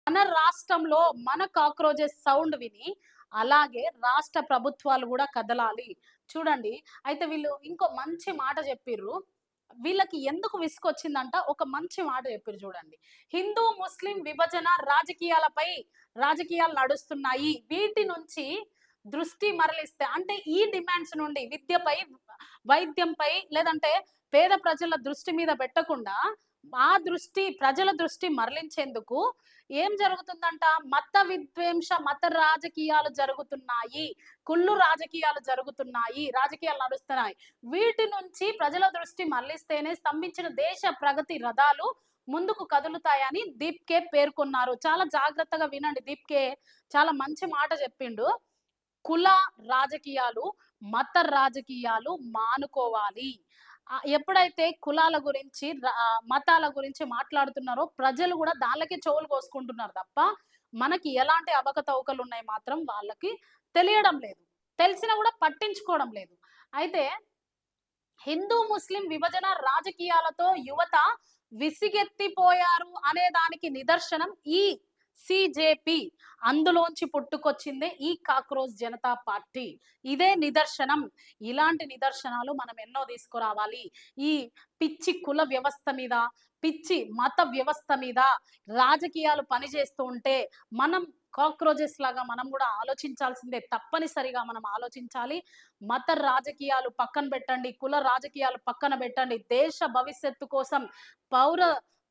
మన రాష్ట్రంలో మన కాక్రోచెస్ సౌండ్ విని అలాగే రాష్ట్ర ప్రభుత్వాలు కూడా కదలాలి. చూడండి, అయితే వీళ్ళు ఇంకో మంచి మాట చెప్పిర్రు. వీళ్ళకి ఎందుకు విసుగొచ్చిందంట, ఒక మంచి మాట చెప్పిర్రు చూడండి. హిందూ, ముస్లిం విభజన రాజకీయాలు నడుస్తున్నాయి. వీటి నుంచి దృష్టి మరలిస్తే అంటే ఈ డిమాండ్స్ నుండి విద్యపై, వైద్యంపై లేదంటే పేద ప్రజల దృష్టి మీద పెట్టకుండా ప్రజల దృష్టి మరలించేందుకు ఏం జరుగుతుందంట? మత విద్వేష, మత రాజకీయాలు జరుగుతున్నాయి. కుళ్ళు రాజకీయాలు జరుగుతున్నాయి. రాజకీయాలు నడుస్తున్నాయి. వీటి నుంచి ప్రజల దృష్టి మళ్లిస్తేనే స్తంభించిన దేశ ప్రగతి రథాలు ముందుకు కదులుతాయని దీప్కే పేర్కొన్నారు. చాలా జాగ్రత్తగా వినండి. దీప్కే చాలా మంచి మాట చెప్పిండు. కుల రాజకీయాలు, మత రాజకీయాలు మానుకోవాలి. ఎప్పుడైతే కులాల గురించి, మతాల గురించి మాట్లాడుతున్నారో ప్రజలు గూడా దాళ్ళకే చెవులు కోసుకుంటున్నారు తప్ప, మనకి ఎలాంటి అవకతవకలున్నాయి మాత్రం వాళ్ళకి తెలియడం లేదు. తెలిసినా గూడా పట్టించుకోవడం లేదు. అయితే హిందూ, ముస్లిం విభజన రాజకీయాలతో యువత విసిగెత్తిపోయారు అనే దానికి నిదర్శనం ఈ సిజేపి. అందులోంచి పుట్టుకొచ్చిందే ఈ కాక్రోచ్ జనతా పార్టీ. ఇదే నిదర్శనం. ఇలాంటి నిదర్శనాలు మనం ఎన్నో తీసుకురావాలి. ఈ పిచ్చి కుల వ్యవస్థ మీద, పిచ్చి మత వ్యవస్థ మీద రాజకీయాలు పనిచేస్తూ ఉంటే మనం కాక్రోచెస్ లాగా మనం కూడా ఆలోచించాల్సిందే. తప్పనిసరిగా మనం ఆలోచించాలి. మత రాజకీయాలు పక్కన పెట్టండి. కుల రాజకీయాలు పక్కన పెట్టండి. దేశ భవిష్యత్తు కోసం, పౌర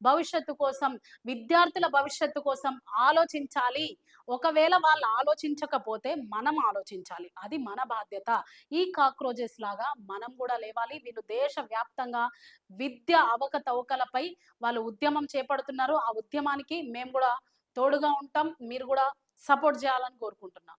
భవిష్యత్తు కోసం, విద్యార్థుల భవిష్యత్తు కోసం ఆలోచించాలి. ఒకవేళ వాళ్ళు ఆలోచించకపోతే మనం ఆలోచించాలి. అది మన బాధ్యత. ఈ కాక్రోచెస్ లాగా మనం కూడా లేవాలి. వీళ్ళు దేశవ్యాప్తంగా విద్య అవకతవకలపై వాళ్ళు ఉద్యమం చేపడుతున్నారు. ఆ ఉద్యమానికి మేము కూడా తోడుగా ఉంటాం. మీరు కూడా సపోర్ట్ చేయాలని కోరుకుంటున్నాం.